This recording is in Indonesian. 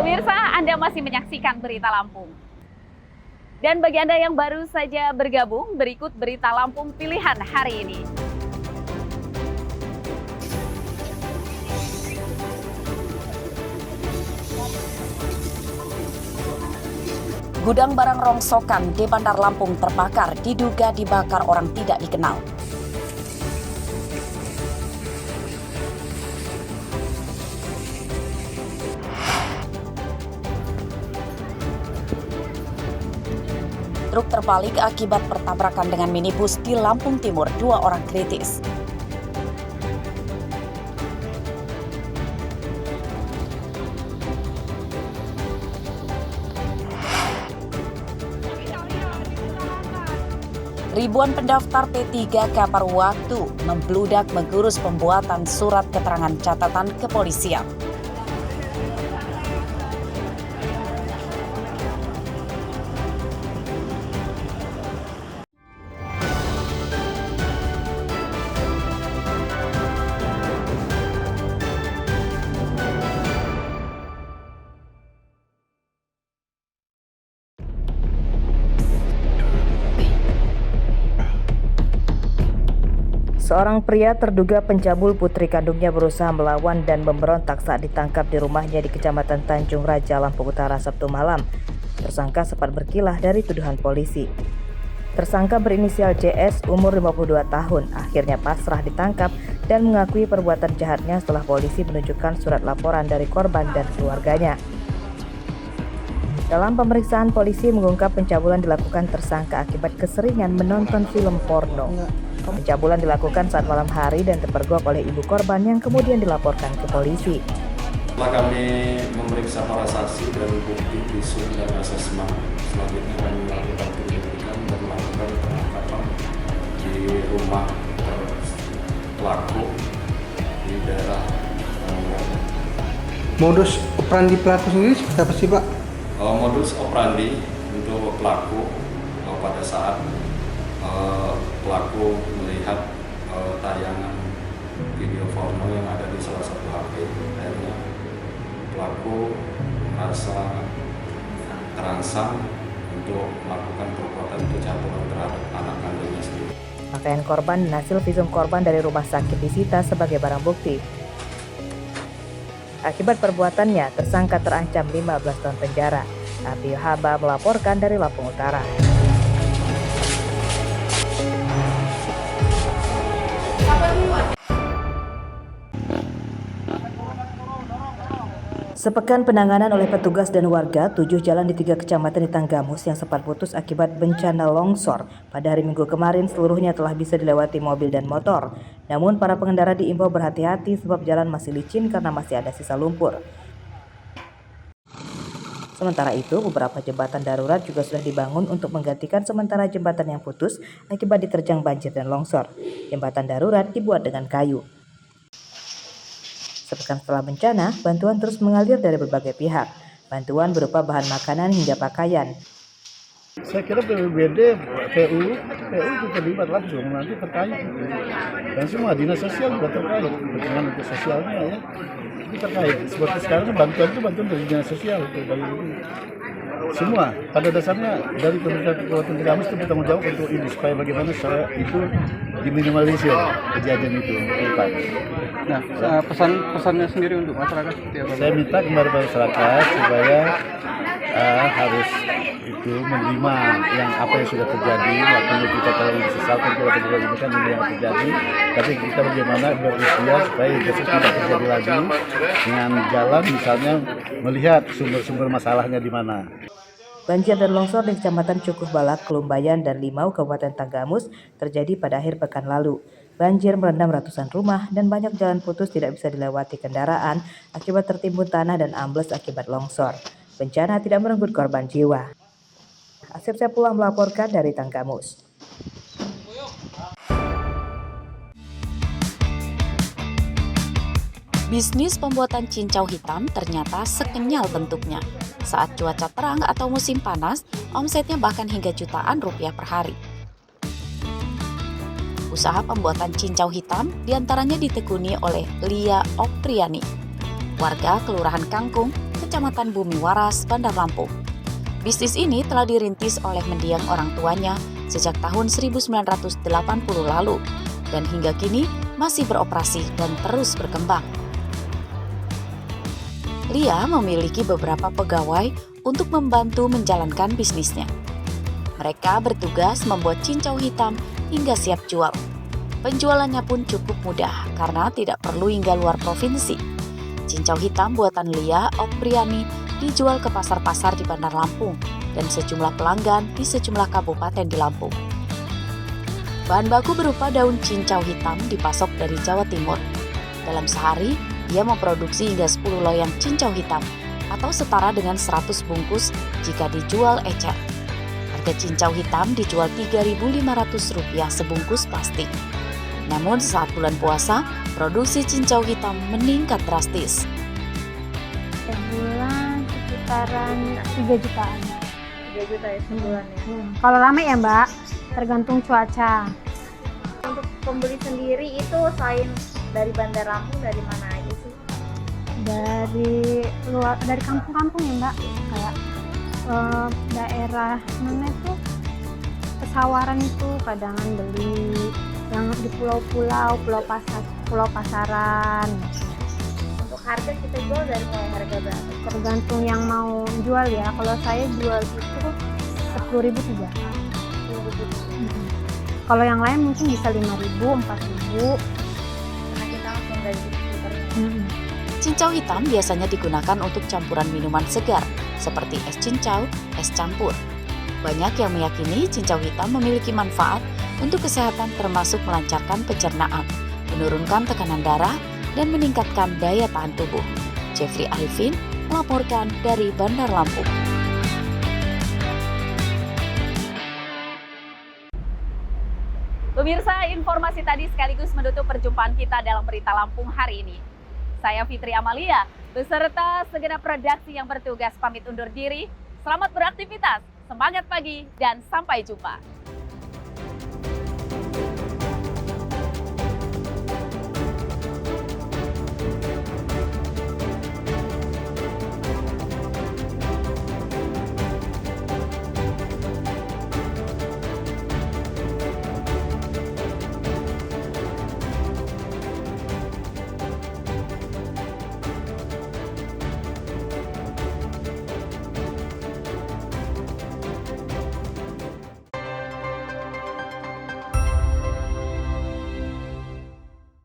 Pemirsa, Anda masih menyaksikan Berita Lampung. Dan bagi Anda yang baru saja bergabung, berikut Berita Lampung pilihan hari ini. Gudang barang rongsokan di Bandar Lampung terbakar, diduga dibakar orang tidak dikenal. Truk terbalik akibat bertabrakan dengan minibus di Lampung Timur, 2 orang kritis. Ribuan pendaftar P3 kabar waktu membludak mengurus pembuatan surat keterangan catatan kepolisian. Seorang pria terduga pencabul putri kandungnya berusaha melawan dan memberontak saat ditangkap di rumahnya di Kecamatan Tanjung Raja, Lampung Utara, Sabtu malam. Tersangka sempat berkilah dari tuduhan polisi. Tersangka berinisial JS, umur 52 tahun, akhirnya pasrah ditangkap dan mengakui perbuatan jahatnya setelah polisi menunjukkan surat laporan dari korban dan keluarganya. Dalam pemeriksaan, polisi mengungkap pencabulan dilakukan tersangka akibat keseringan menonton film porno. Pencabulan dilakukan saat malam hari dan terpergok oleh ibu korban yang kemudian dilaporkan ke polisi. Setelah kami memeriksa para saksi dan bukti visum dan asesmen, selanjutnya kami melakukan penyelidikan dan melakukan penangkapan di rumah pelaku di daerah Tangerang. Modus operandi pelaku sendiri seperti apa sih, Pak? Modus operandi untuk pelaku pada saat pelaku melihat tayangan video porno yang ada di salah satu HP, akhirnya pelaku merasa terangsang untuk melakukan perbuatan pencabulan terhadap anak kandungnya sendiri. Pakaian korban dan hasil visum korban dari rumah sakit disita sebagai barang bukti. Akibat perbuatannya, tersangka terancam 15 tahun penjara. Abi Haba melaporkan dari Lampung Utara. Sepekan penanganan oleh petugas dan warga, 7 jalan di 3 kecamatan di Tanggamus yang sempat putus akibat bencana longsor pada hari Minggu kemarin seluruhnya telah bisa dilewati mobil dan motor. Namun para pengendara diimbau berhati-hati sebab jalan masih licin karena masih ada sisa lumpur. Sementara itu, beberapa jembatan darurat juga sudah dibangun untuk menggantikan sementara jembatan yang putus akibat diterjang banjir dan longsor. Jembatan darurat dibuat dengan kayu. Sepekan setelah bencana, bantuan terus mengalir dari berbagai pihak. Bantuan berupa bahan makanan hingga pakaian. Saya kira BPBD, PU juga terlibat langsung nanti terkait. Dan semua dinas sosial juga terkait dengan untuk sosialnya ya. Itu terkait. Seperti sekarang bantuan itu bantuan dari dinas sosial dari semua. Pada dasarnya dari pemerintah Kabupaten Tanggamus itu bertanggung jawab untuk ini supaya bagaimana cara itu diminimalisir kejadian itu. Nah, pesannya sendiri untuk masyarakat seperti apa? Saya minta kepada masyarakat supaya harus itu menerima yang apa yang sudah terjadi. Waktu kita terlalu disesalkan kalau terjadi ini kan ini yang terjadi. Tapi kita bagaimana berikhtiar supaya besok tidak terjadi lagi dengan jalan misalnya melihat sumber-sumber masalahnya di mana. Banjir dan longsor di Kecamatan Cukuh Balak, Kelumbayan, dan Limau, Kabupaten Tanggamus terjadi pada akhir pekan lalu. Banjir merendam ratusan rumah dan banyak jalan putus tidak bisa dilewati kendaraan akibat tertimbun tanah dan ambles akibat longsor. Bencana tidak merenggut korban jiwa. Asep Sepullah melaporkan dari Tanggamus. Bisnis pembuatan cincau hitam ternyata sekenyal bentuknya. Saat cuaca terang atau musim panas, omsetnya bahkan hingga jutaan rupiah per hari. Usaha pembuatan cincau hitam diantaranya ditekuni oleh Lia Opriani, warga Kelurahan Kangkung, Kecamatan Bumi Waras, Bandar Lampung. Bisnis ini telah dirintis oleh mendiang orang tuanya sejak tahun 1980 lalu dan hingga kini masih beroperasi dan terus berkembang. Lia memiliki beberapa pegawai untuk membantu menjalankan bisnisnya. Mereka bertugas membuat cincau hitam hingga siap jual. Penjualannya pun cukup mudah karena tidak perlu hingga luar provinsi. Cincau hitam buatan Lia Okpriani dijual ke pasar-pasar di Bandar Lampung dan sejumlah pelanggan di sejumlah kabupaten di Lampung. Bahan baku berupa daun cincau hitam dipasok dari Jawa Timur. Dalam sehari, ia memproduksi hingga 10 loyang cincau hitam atau setara dengan 100 bungkus jika dijual ecer. Harga cincau hitam dijual Rp3.500 sebungkus plastik. Namun saat bulan puasa, produksi cincau hitam meningkat drastis. Sebulan sekitaran 3 jutaan. 3 juta ya sebulan ya. Kalau rame ya Mbak, tergantung cuaca. Untuk pembeli sendiri itu selain dari Bandar Lampung dari mana aja sih? Dari kampung-kampung ya Mbak, kayak daerah mana itu Pesawaran itu kadangan beli, yang di pulau-pulau, pulau pasaran. Untuk harga kita jual dari mulai harga berapa? Tergantung yang mau jual ya. Kalau saya jual itu 10.000 3. Kalau yang lain mungkin bisa 5.000, 4.000. Karena kita langsung dari sekitarnya. Cincau hitam biasanya digunakan untuk campuran minuman segar seperti es cincau, es campur. Banyak yang meyakini cincau hitam memiliki manfaat untuk kesehatan termasuk melancarkan pencernaan, menurunkan tekanan darah, dan meningkatkan daya tahan tubuh. Jeffrey Alvin melaporkan dari Bandar Lampung. Pemirsa, informasi tadi sekaligus menutup perjumpaan kita dalam Berita Lampung hari ini. Saya Fitri Amalia, beserta segenap redaksi yang bertugas pamit undur diri. Selamat beraktivitas, semangat pagi, dan sampai jumpa.